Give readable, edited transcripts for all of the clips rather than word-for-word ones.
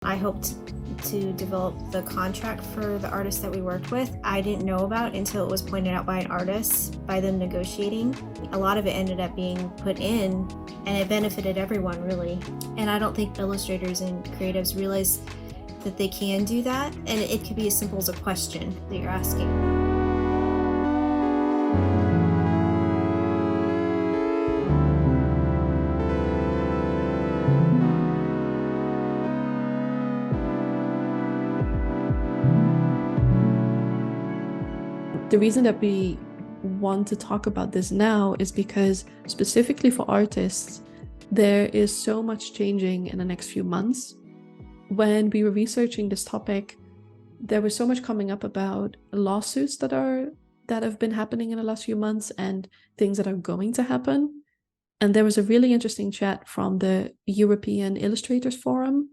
I hoped to develop the contract for the artist that we worked with. I didn't know about until it was pointed out by an artist, by them negotiating. A lot of it ended up being put in, and it benefited everyone, really. And I don't think illustrators and creatives realize that they can do that, and it could be as simple as a question that you're asking. The reason that we want to talk about this now is because specifically for artists, there is so much changing in the next few months. When we were researching this topic, there was so much coming up about lawsuits that have been happening in the last few months and things that are going to happen. And there was a really interesting chat from the European Illustrators Forum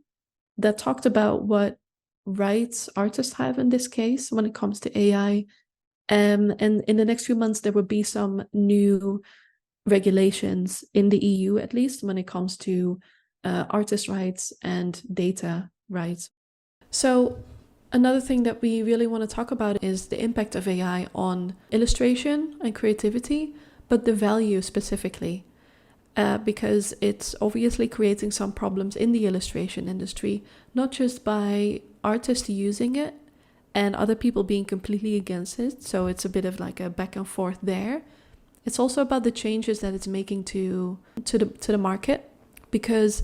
that talked about what rights artists have in this case when it comes to AI. And in the next few months, there will be some new regulations in the EU, at least when it comes to artist rights and data rights. So another thing that we really want to talk about is the impact of AI on illustration and creativity, but the value specifically, because it's obviously creating some problems in the illustration industry, not just by artists using it and other people being completely against it. So it's a bit of like a back and forth there. It's also about the changes that it's making to the market, because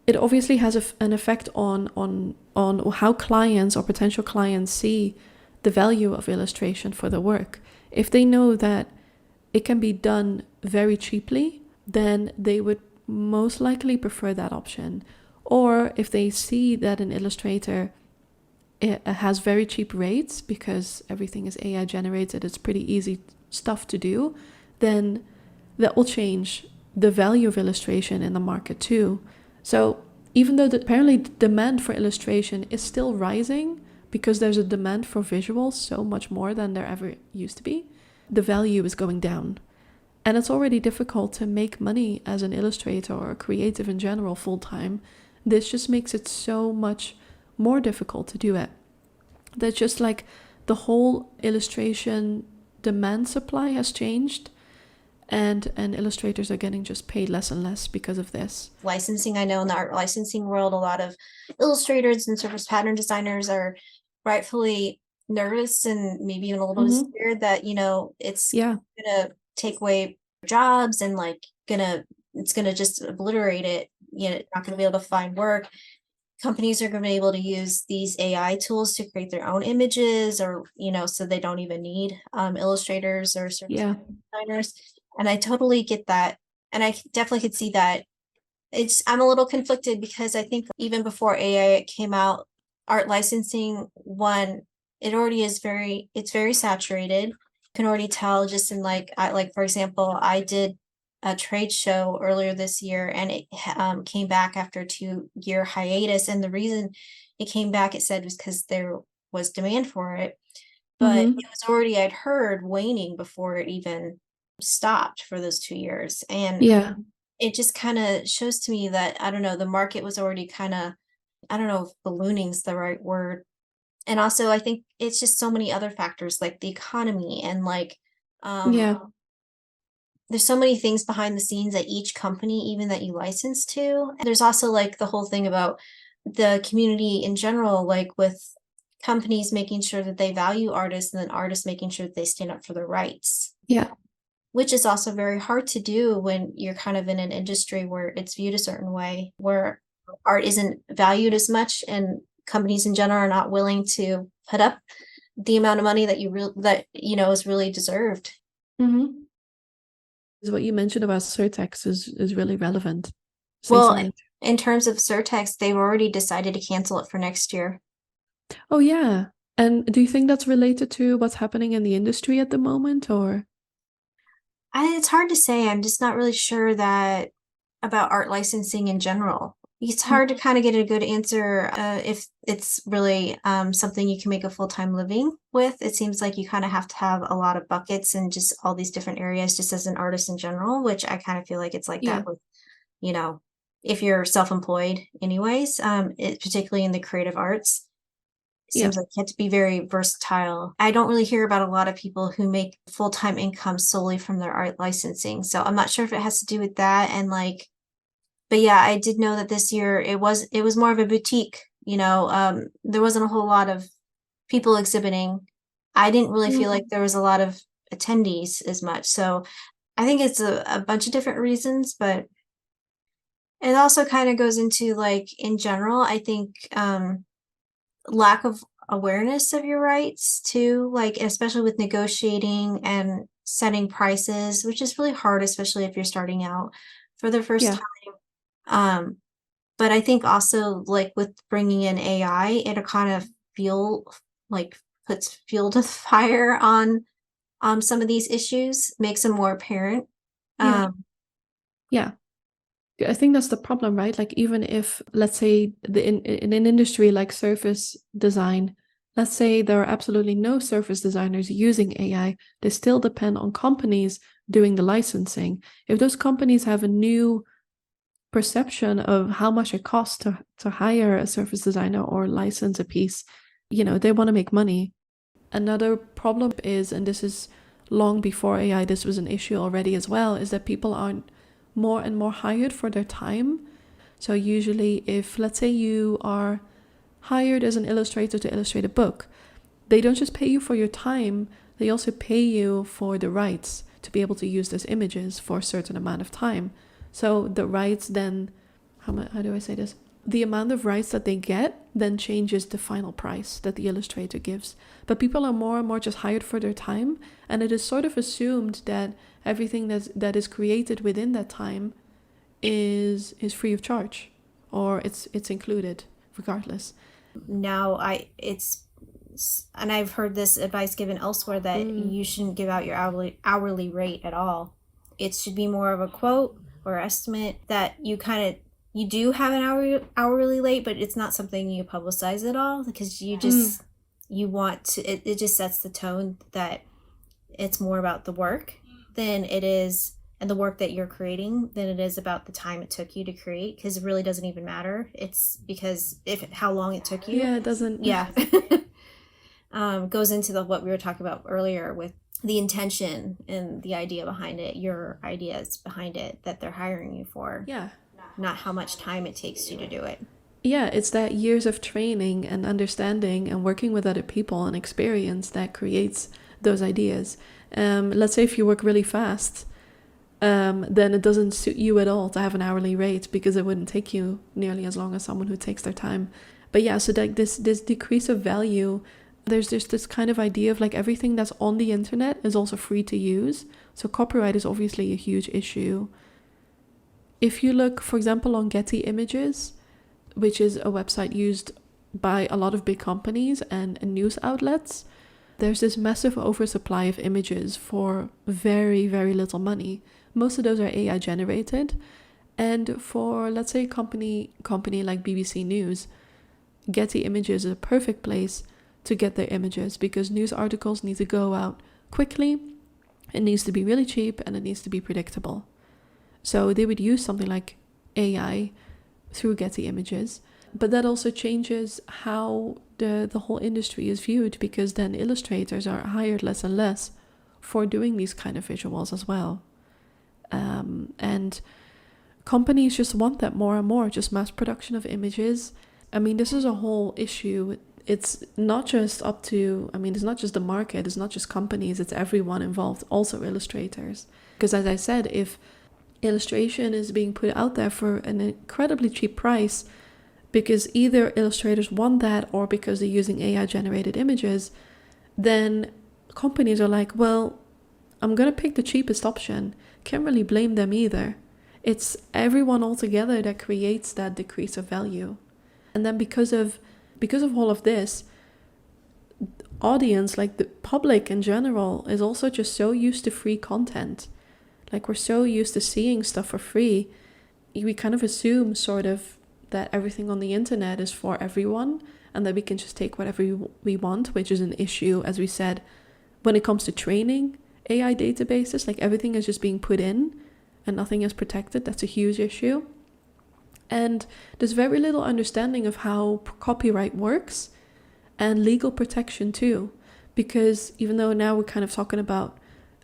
it obviously has an effect on how clients or potential clients see the value of illustration for the work. If they know that it can be done very cheaply, then they would most likely prefer that option. Or if they see that an illustrator it has very cheap rates because everything is AI generated, it's pretty easy stuff to do, then that will change the value of illustration in the market too. So even though apparently the demand for illustration is still rising because there's a demand for visuals so much more than there ever used to be, the value is going down. And it's already difficult to make money as an illustrator or a creative in general full-time. This just makes it so much more difficult to do it. That's just like the whole illustration demand supply has changed, and illustrators are getting just paid less and less because of this. Licensing, I know in the art licensing world, a lot of illustrators and surface pattern designers are rightfully nervous and maybe even a little bit scared that, it's gonna take away jobs and it's gonna just obliterate it. Not gonna be able to find work. Companies are going to be able to use these AI tools to create their own images, or so they don't even need illustrators or designers. And I totally get that, and I definitely could see that. I'm a little conflicted because I think even before AI came out, art licensing it already is it's very saturated. You can already tell just in for example, I did a trade show earlier this year, and it came back after a 2-year hiatus, and the reason it came back, it said, was because there was demand for it, but it was already, I'd heard, waning before it even stopped for those 2 years. And it just kind of shows to me that, I don't know, the market was already kind of, I don't know if ballooning's the right word. And also I think it's just so many other factors like the economy and there's so many things behind the scenes at each company, even that you license to. And there's also the whole thing about the community in general, with companies making sure that they value artists and then artists making sure that they stand up for their rights. Yeah. Which is also very hard to do when you're kind of in an industry where it's viewed a certain way, where art isn't valued as much and companies in general are not willing to put up the amount of money that is really deserved. What you mentioned about surtax is really relevant. Well, in terms of surtax, they've already decided to cancel it for next year. Oh yeah. And do you think that's related to what's happening in the industry at the moment, or? It's hard to say. I'm just not really sure that about art licensing in general. It's hard to kind of get a good answer if it's really something you can make a full-time living with. It seems like you kind of have to have a lot of buckets and just all these different areas just as an artist in general, which I kind of feel like it's like that with, if you're self-employed anyways, particularly in the creative arts. It seems like you have to be very versatile. I don't really hear about a lot of people who make full-time income solely from their art licensing. So I'm not sure if it has to do with that. And like, but yeah, I did know that this year it was more of a boutique, there wasn't a whole lot of people exhibiting. I didn't really feel like there was a lot of attendees as much. So I think it's a bunch of different reasons, but it also kind of goes into like in general, I think lack of awareness of your rights too, like especially with negotiating and setting prices, which is really hard, especially if you're starting out for the first time. But I think also like with bringing in AI, it'll kind of puts fuel to the fire on some of these issues, makes them more apparent. Yeah. I think that's the problem, right? Like even if, let's say, in an industry like surface design, let's say there are absolutely no surface designers using AI, they still depend on companies doing the licensing. If those companies have a new perception of how much it costs to hire a surface designer or license a piece, they want to make money. Another problem is, and this is long before AI, this was an issue already as well, is that people aren't more and more hired for their time. So usually if, let's say, you are hired as an illustrator to illustrate a book, they don't just pay you for your time, they also pay you for the rights to be able to use those images for a certain amount of time. So the rights then, how do I say this? The amount of rights that they get then changes the final price that the illustrator gives. But people are more and more just hired for their time, and it is sort of assumed that everything that is created within that time is free of charge, or it's included regardless. Now and I've heard this advice given elsewhere that you shouldn't give out your hourly rate at all. It should be more of a quote or estimate that you do have an hourly rate, but it's not something you publicize at all, because you want to, it just sets the tone that it's more about the work than it is, and the work that you're creating, than it is about the time it took you to create, because it really doesn't even matter. It's because how long it took you. Yeah, it doesn't. Yeah. Goes into what we were talking about earlier with the intention and the idea behind it, your ideas behind it that they're hiring you for. Yeah. Not how much time it takes you to do it. Yeah, it's that years of training and understanding and working with other people and experience that creates those ideas. Let's say if you work really fast, then it doesn't suit you at all to have an hourly rate, because it wouldn't take you nearly as long as someone who takes their time. But yeah, so like this decrease of value, there's just this kind of idea of like everything that's on the internet is also free to use. So copyright is obviously a huge issue. If you look, for example, on Getty Images, which is a website used by a lot of big companies and news outlets, there's this massive oversupply of images for very, very little money. Most of those are AI generated. And for, let's say, a company like BBC News, Getty Images is a perfect place to get their images, because news articles need to go out quickly, it needs to be really cheap, and it needs to be predictable. So they would use something like AI through Getty Images. But that also changes how the whole industry is viewed, because then illustrators are hired less and less for doing these kind of visuals as well. And companies just want that more and more, just mass production of images. I mean, this is a whole issue. It's not just it's not just the market, it's not just companies, it's everyone involved, also illustrators. Because as I said, if illustration is being put out there for an incredibly cheap price, because either illustrators want that or because they're using AI generated images, then companies are like, well, I'm going to pick the cheapest option. Can't really blame them either. It's everyone all together that creates that decrease of value. And then because of all of this, audience, like the public in general, is also just so used to free content. Like we're so used to seeing stuff for free. We kind of assume sort of that everything on the internet is for everyone and that we can just take whatever we want, which is an issue, as we said, when it comes to training AI databases. Like everything is just being put in and nothing is protected. That's a huge issue. And there's very little understanding of how copyright works and legal protection too. Because even though now we're kind of talking about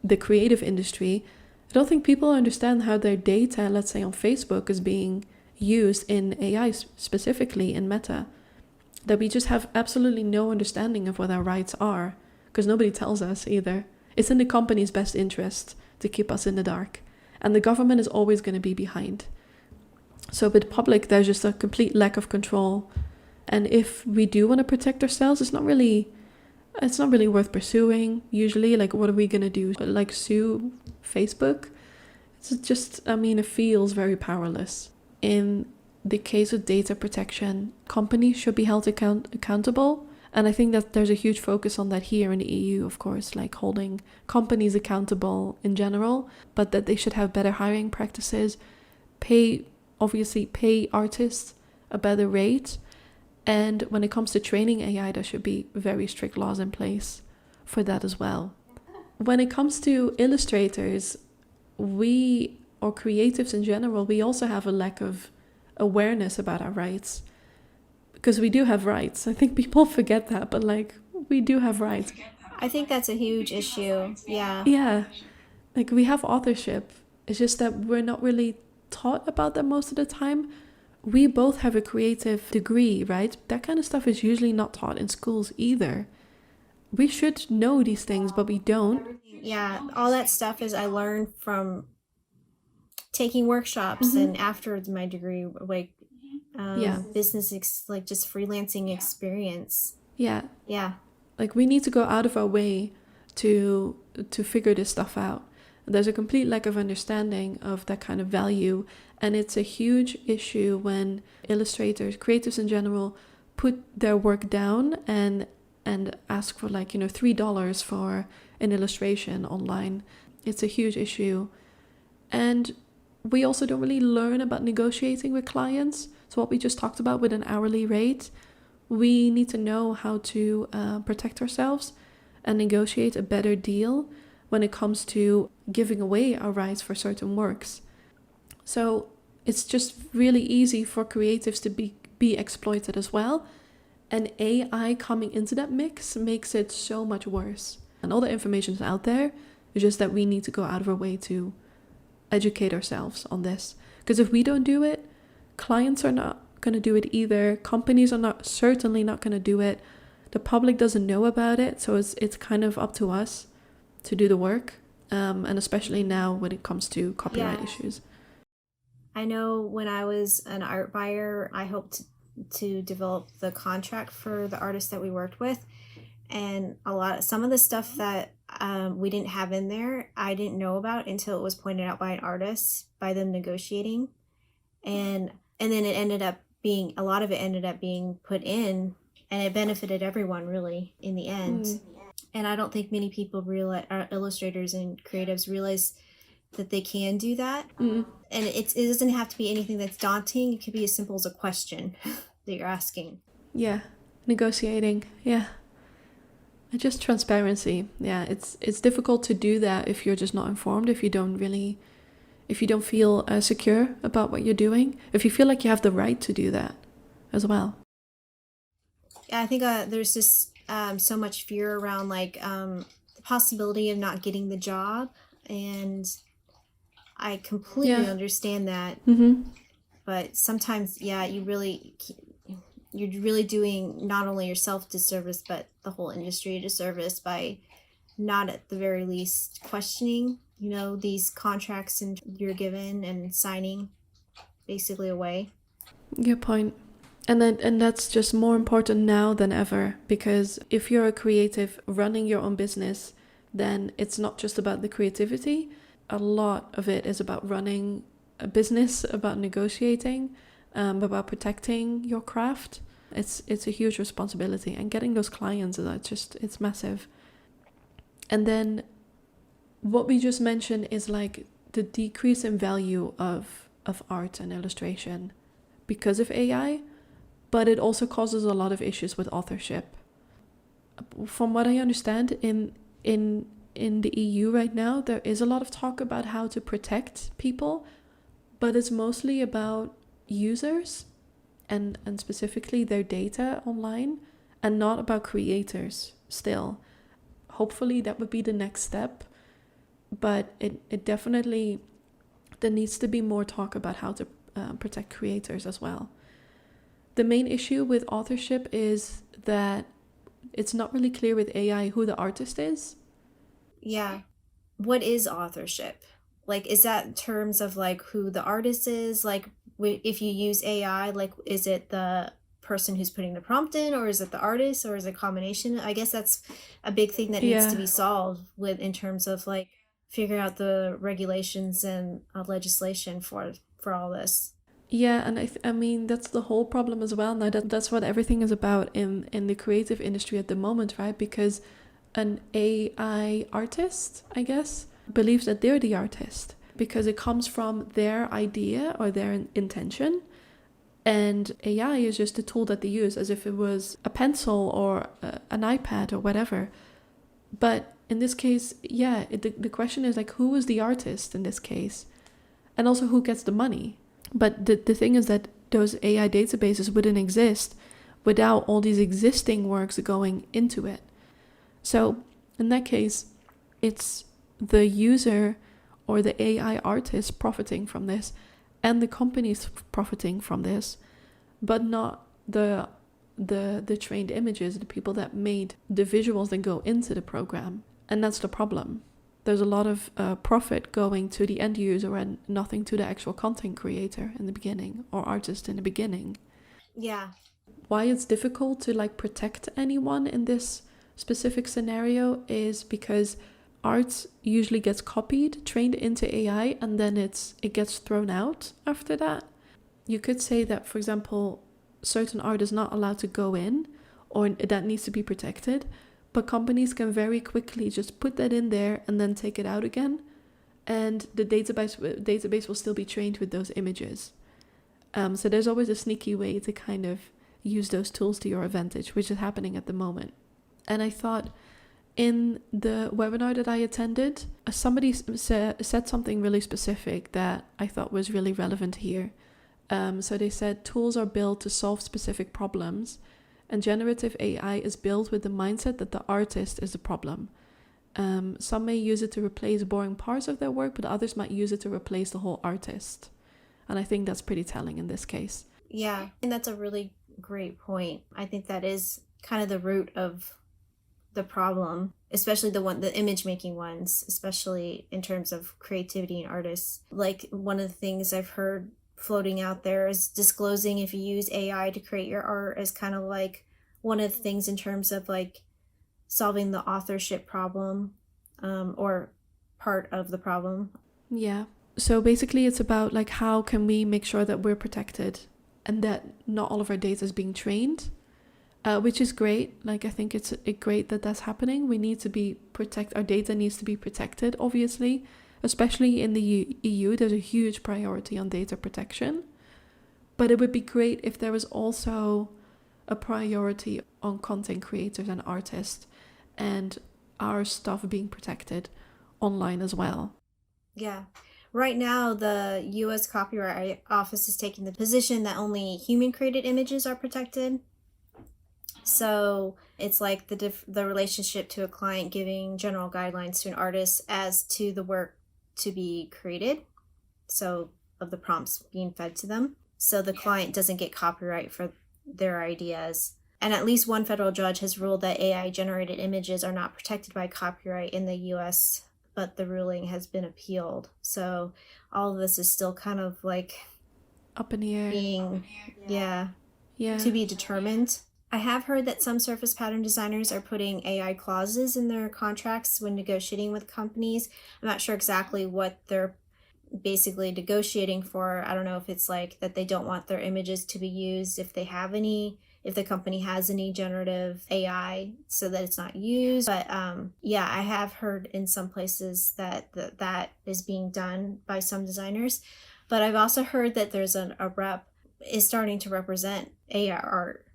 the creative industry, I don't think people understand how their data, let's say on Facebook, is being used in AI, specifically in Meta. That we just have absolutely no understanding of what our rights are, because nobody tells us either. It's in the company's best interest to keep us in the dark, and the government is always going to be behind. So with the public, there's just a complete lack of control. And if we do want to protect ourselves, it's not really worth pursuing. Usually, like, what are we going to do? Like, sue Facebook? It's just, it feels very powerless. In the case of data protection, companies should be held accountable. And I think that there's a huge focus on that here in the EU, of course, like holding companies accountable in general, but that they should have better hiring practices, pay artists a better rate. And when it comes to training AI, there should be very strict laws in place for that as well. When it comes to illustrators, or creatives in general, we also have a lack of awareness about our rights. Because we do have rights. I think people forget that, but like, we do have rights. I think that's a huge issue. Yeah. Yeah. Like, we have authorship. It's just that we're not really taught about that most of the time. We both have a creative degree, right? That kind of stuff is usually not taught in schools either. We should know these things, but we don't. Yeah, all that stuff is I learned from taking workshops and after my degree, like business, like just freelancing experience. Yeah. Yeah. Like, we need to go out of our way to figure this stuff out. There's a complete lack of understanding of that kind of value. And it's a huge issue when illustrators, creatives in general, put their work down and ask for like, $3 for an illustration online. It's a huge issue. And we also don't really learn about negotiating with clients. So what we just talked about with an hourly rate, we need to know how to protect ourselves and negotiate a better deal when it comes to giving away our rights for certain works. So it's just really easy for creatives to be exploited as well. And AI coming into that mix makes it so much worse. And all the information is out there. It's just that we need to go out of our way to educate ourselves on this. Because if we don't do it, clients are not going to do it either. Companies are certainly not going to do it. The public doesn't know about it. So it's kind of up to us to do the work. And especially now when it comes to copyright issues. I know when I was an art buyer, I hoped to develop the contract for the artists that we worked with. And some of the stuff that we didn't have in there, I didn't know about until it was pointed out by an artist, by them negotiating. And then a lot of it ended up being put in, and it benefited everyone really in the end. And I don't think many people realize, illustrators and creatives realize that they can do that. And it doesn't have to be anything that's daunting. It could be as simple as a question that you're asking. Yeah. Negotiating. Yeah. And just transparency. Yeah. It's difficult to do that if you're just not informed, if you don't feel secure about what you're doing, if you feel like you have the right to do that as well. Yeah, I think there's just so much fear around like the possibility of not getting the job, and I completely understand that. But sometimes, you're really doing not only yourself disservice, but the whole industry a disservice by not at the very least questioning, these contracts and you're given and signing basically away. Good point. And that's just more important now than ever, because if you're a creative running your own business, then it's not just about the creativity. A lot of it is about running a business, about negotiating, about protecting your craft. It's a huge responsibility, and getting those clients, it's massive. And then what we just mentioned is like the decrease in value of art and illustration because of AI, but it also causes a lot of issues with authorship. From what I understand, in the EU right now, there is a lot of talk about how to protect people, but it's mostly about users and specifically their data online, and not about creators still. Hopefully that would be the next step, but it definitely, there needs to be more talk about how to protect creators as well. The main issue with authorship is that it's not really clear with AI who the artist is. Yeah. What is authorship? Like, is that in terms of like who the artist is? Like, if you use AI, like, is it the person who's putting the prompt in, or is it the artist, or is it a combination? I guess that's a big thing that needs to be solved with, in terms of like figuring out the regulations and legislation for all this. Yeah, and I mean, that's the whole problem as well. Now that's what everything is about in the creative industry at the moment, right? Because an AI artist, I guess, believes that they're the artist because it comes from their idea or their intention. And AI is just a tool that they use as if it was a pencil or an iPad or whatever. But in this case, yeah, the question is like, who is the artist in this case? And also who gets the money? But the thing is that those AI databases wouldn't exist without all these existing works going into it. So in that case, it's the user or the AI artist profiting from this, and the companies profiting from this, but not the trained images, the people that made the visuals that go into the program. And that's the problem. There's a lot of profit going to the end user and nothing to the actual content creator in the beginning, or artist in the beginning. Yeah. Why it's difficult to like protect anyone in this specific scenario is because art usually gets copied, trained into AI, and then it gets thrown out after that. You could say that, for example, certain art is not allowed to go in, or that needs to be protected, but companies can very quickly just put that in there and then take it out again, and the database will still be trained with those images. So there's always a sneaky way to kind of use those tools to your advantage, which is happening at the moment. And I thought in the webinar that I attended, somebody said something really specific that I thought was really relevant here. So they said tools are built to solve specific problems, and generative AI is built with the mindset that the artist is the problem. Some may use it to replace boring parts of their work, but others might use it to replace the whole artist. And I think that's pretty telling in this case. Yeah, and that's a really great point. I think that is kind of the root of the problem, especially the image making ones, especially in terms of creativity and artists. Like, one of the things I've heard floating out there is disclosing if you use AI to create your art as kind of like one of the things in terms of like solving the authorship problem, or part of the problem. Yeah. So basically it's about like, how can we make sure that we're protected and that not all of our data is being trained, which is great. Like, I think it's great that that's happening. We need to be our data needs to be protected, obviously, especially in the EU. There's a huge priority on data protection, but it would be great if there was also a priority on content creators and artists and our stuff being protected online as well. Yeah. Right now, the U.S. Copyright Office is taking the position that only human-created images are protected. So it's like the relationship to a client giving general guidelines to an artist as to the work to be created, so of the prompts being fed to them. So the client doesn't get copyright for their ideas. And at least one federal judge has ruled that AI-generated images are not protected by copyright in the U.S., but the ruling has been appealed. So all of this is still kind of like up in the air, being, to be determined. I have heard that some surface pattern designers are putting AI clauses in their contracts when negotiating with companies. I'm not sure exactly what they're basically negotiating for. I don't know if it's like that they don't want their images to be used if they have any, if the company has any generative AI, so that it's not used. But yeah, I have heard in some places that that is being done by some designers. But I've also heard that there's a rep is starting to represent AI art.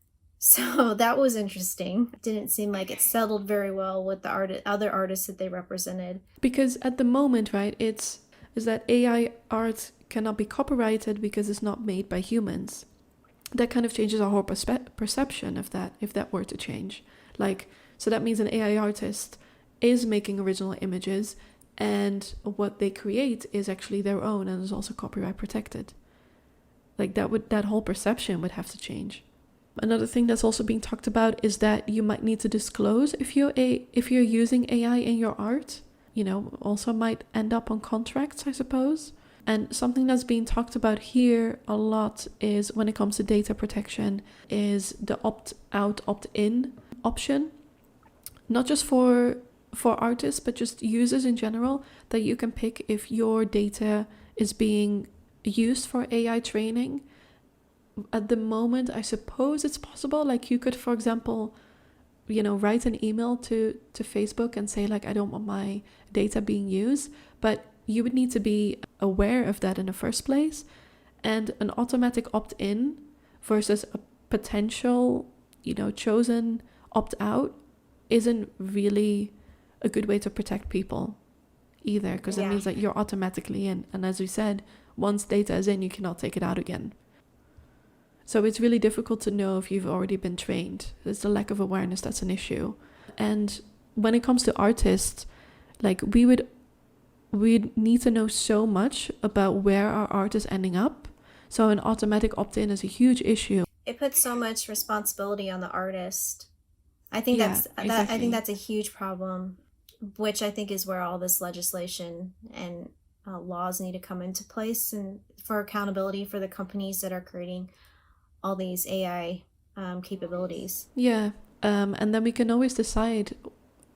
So that was interesting. It didn't seem like it settled very well with the other artists that they represented. Because at the moment, right, is that AI art cannot be copyrighted because it's not made by humans. That kind of changes our whole perception of that, if that were to change. Like, so that means an AI artist is making original images, and what they create is actually their own and is also copyright protected. Like that whole perception would have to change. Another thing that's also being talked about is that you might need to disclose if you're using AI in your art. Also might end up on contracts, I suppose. And something that's being talked about here a lot is, when it comes to data protection, is the opt-out, opt-in option. Not just for artists, but just users in general, that you can pick if your data is being used for AI training. At the moment, I suppose it's possible. Like, you could, for example, write an email to Facebook and say, like, I don't want my data being used, but you would need to be aware of that in the first place. And an automatic opt-in versus a potential, chosen opt-out isn't really a good way to protect people either, because it means that you're automatically in. And as we said, once data is in, you cannot take it out again. So it's really difficult to know if you've already been trained. It's the lack of awareness that's an issue. And when it comes to artists, like, we'd need to know so much about where our art is ending up. So an automatic opt-in is a huge issue. It puts so much responsibility on the artist. I think I think that's a huge problem, which I think is where all this legislation and laws need to come into place, and for accountability for the companies that are creating all these AI capabilities. Yeah, and then we can always decide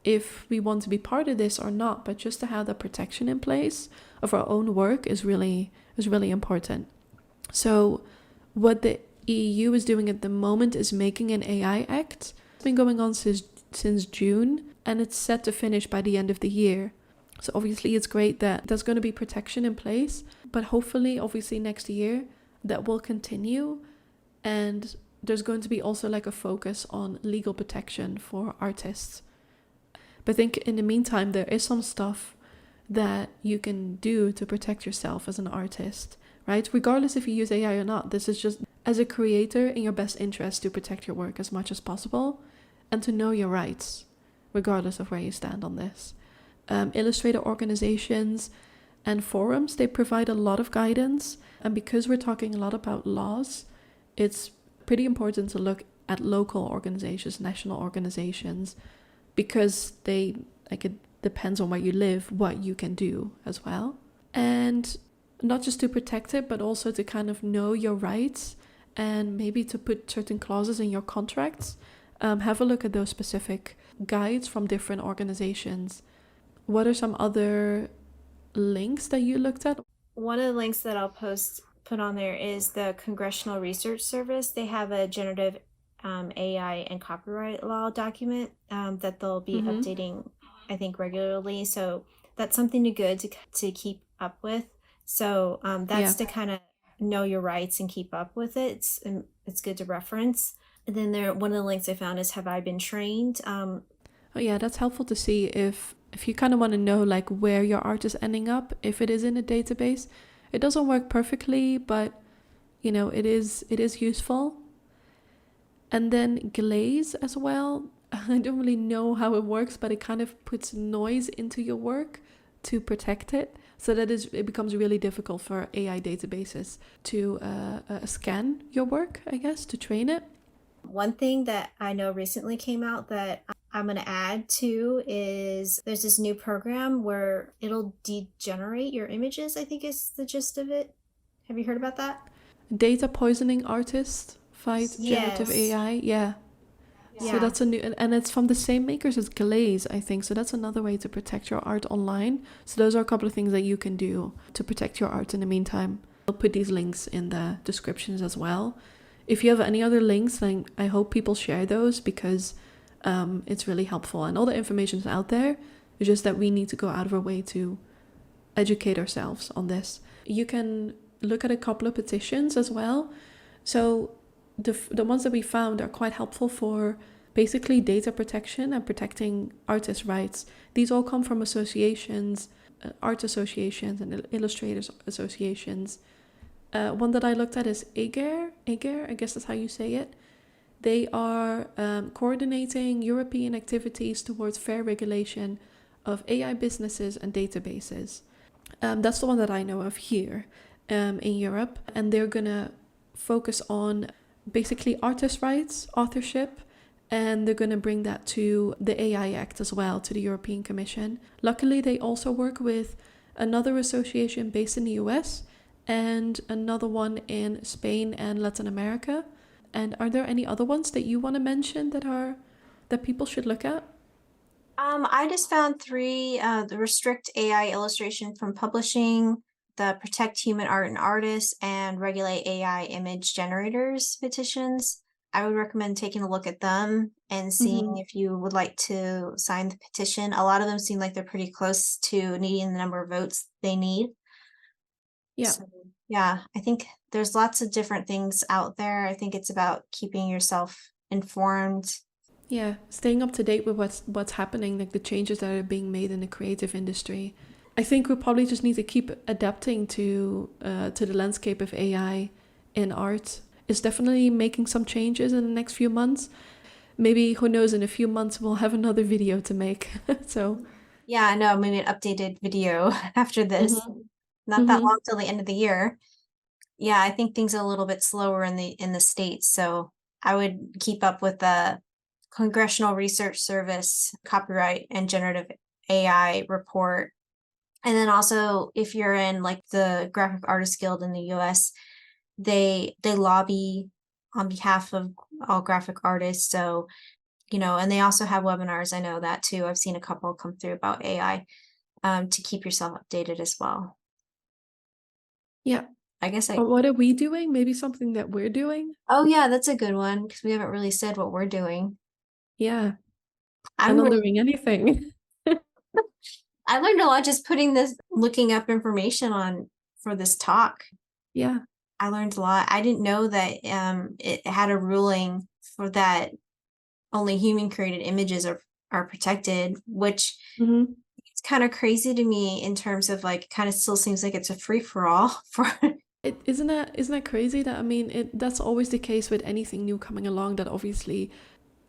if we want to be part of this or not, but just to have the protection in place of our own work is really important. So what the EU is doing at the moment is making an AI Act. It's been going on since June, and it's set to finish by the end of the year. So obviously it's great that there's going to be protection in place, but hopefully, obviously next year, that will continue. And there's going to be also like a focus on legal protection for artists. But I think in the meantime, there is some stuff that you can do to protect yourself as an artist, right? Regardless if you use AI or not, this is just, as a creator, in your best interest to protect your work as much as possible and to know your rights, regardless of where you stand on this. Illustrator organizations and forums, they provide a lot of guidance. And because we're talking a lot about laws, it's pretty important to look at local organizations, national organizations, because it depends on where you live, what you can do as well. And not just to protect it, but also to kind of know your rights and maybe to put certain clauses in your contracts. Have a look at those specific guides from different organizations. What are some other links that you looked at? One of the links that I'll put on there is the Congressional Research Service. They have a generative AI and copyright law document that they'll be updating, I think, regularly. So that's something to keep up with. So that's to kind of know your rights and keep up with it. It's good to reference. And then one of the links I found is, have I been trained? Oh yeah, that's helpful to see if you kind of want to know like where your art is ending up, if it is in a database. It doesn't work perfectly, but it is useful. And then glaze as well. I don't really know how it works, but it kind of puts noise into your work to protect it. So it becomes really difficult for AI databases to scan your work, I guess, to train it. One thing that I know recently came out that I'm going to add to is there's this new program where it'll degenerate your images, I think is the gist of it. Have you heard about that? Data poisoning artists fight generative AI. Yeah. So that's a new, and it's from the same makers as Glaze, I think. So that's another way to protect your art online. So those are a couple of things that you can do to protect your art in the meantime. I'll put these links in the descriptions as well. If you have any other links, then I hope people share those, because it's really helpful. And all the information is out there. It's just that we need to go out of our way to educate ourselves on this. You can look at a couple of petitions as well. So the ones that we found are quite helpful for basically data protection and protecting artist rights. These all come from associations art associations and illustrators associations. One that I looked at is EGAIR, I guess that's how you say it. They are coordinating European activities towards fair regulation of AI businesses and databases. That's the one that I know of here in Europe. And they're going to focus on basically artist rights, authorship, and they're going to bring that to the AI Act as well, to the European Commission. Luckily, they also work with another association based in the US and another one in Spain and Latin America. And are there any other ones that you want to mention that people should look at? I just found 3, the Restrict AI Illustration from Publishing, the Protect Human Art and Artists, and Regulate AI Image Generators petitions. I would recommend taking a look at them and seeing if you would like to sign the petition. A lot of them seem like they're pretty close to needing the number of votes they need. Yeah. So, yeah, I think there's lots of different things out there. I think it's about keeping yourself informed. Yeah, staying up to date with what's happening, like the changes that are being made in the creative industry. I think we probably just need to keep adapting to the landscape of AI in art. It's definitely making some changes in the next few months. Maybe, who knows, in a few months we'll have another video to make. So yeah, I know, maybe an updated video after this. Not that long till the end of the year. Yeah, I think things are a little bit slower in the States, so I would keep up with the Congressional Research Service copyright and generative AI report. And then also, if you're in like the Graphic Artists Guild in the US, they lobby on behalf of all graphic artists. So, and they also have webinars. I know that too. I've seen a couple come through about AI, to keep yourself updated as well. yeah, I guess or what are we doing? Maybe something that we're doing? Oh yeah, that's a good one, because we haven't really said what we're doing. Yeah, I'm not doing anything. I learned a lot just looking up information for this talk. Yeah. I learned a lot. I didn't know that it had a ruling for that only human created images are protected, which it's kind of crazy to me in terms of like, kind of still seems like it's a free for all for Isn't that crazy? That, I mean, that's always the case with anything new coming along, that obviously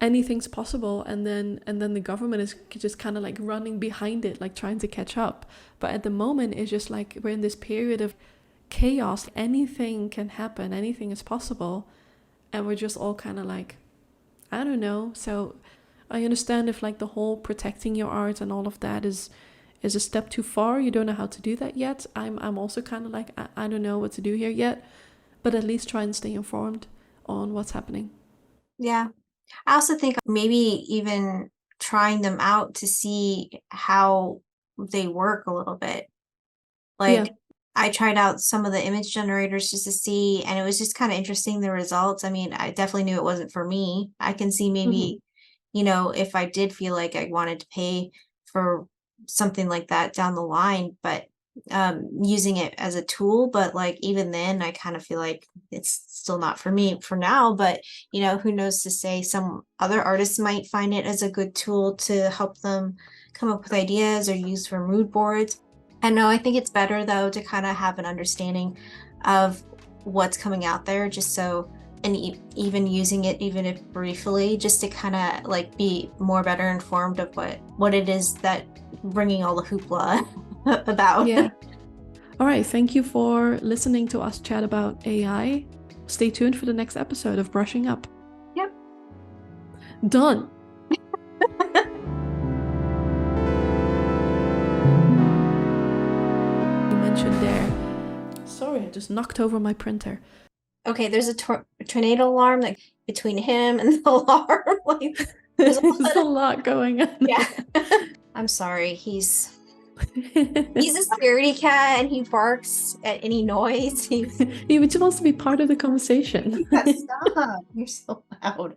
anything's possible, and then the government is just kind of like running behind it, like trying to catch up. But at the moment, it's just like we're in this period of chaos. Anything can happen, anything is possible, and we're just all kind of like, I don't know. So I understand if like the whole protecting your art and all of that is a step too far. You don't know how to do that yet. I'm also kind of like, I don't know what to do here yet, but at least try and stay informed on what's happening. Yeah. I also think maybe even trying them out to see how they work a little bit. Like, I tried out some of the image generators just to see, and it was just kind of interesting, the results. I mean, I definitely knew it wasn't for me. I can see maybe, if I did feel like I wanted to pay for something like that down the line, but using it as a tool. But like, even then, I kind of feel like it's still not for me for now. But who knows to say, some other artists might find it as a good tool to help them come up with ideas or use for mood boards. And no, I think it's better though to kind of have an understanding of what's coming out there, just so, and even using it, even if briefly, just to kind of like be more better informed of what it is that bringing all the hoopla about. Yeah. All right. Thank you for listening to us chat about AI. Stay tuned for the next episode of Brushing Up. Yep. Done. You mentioned there. Sorry, I just knocked over my printer. Okay, there's a tornado alarm like between him and the alarm. Like, there's a lot going on. Yeah. I'm sorry. He's a scaredy cat, and he barks at any noise. He just wants to be part of the conversation. Stop. You're so loud.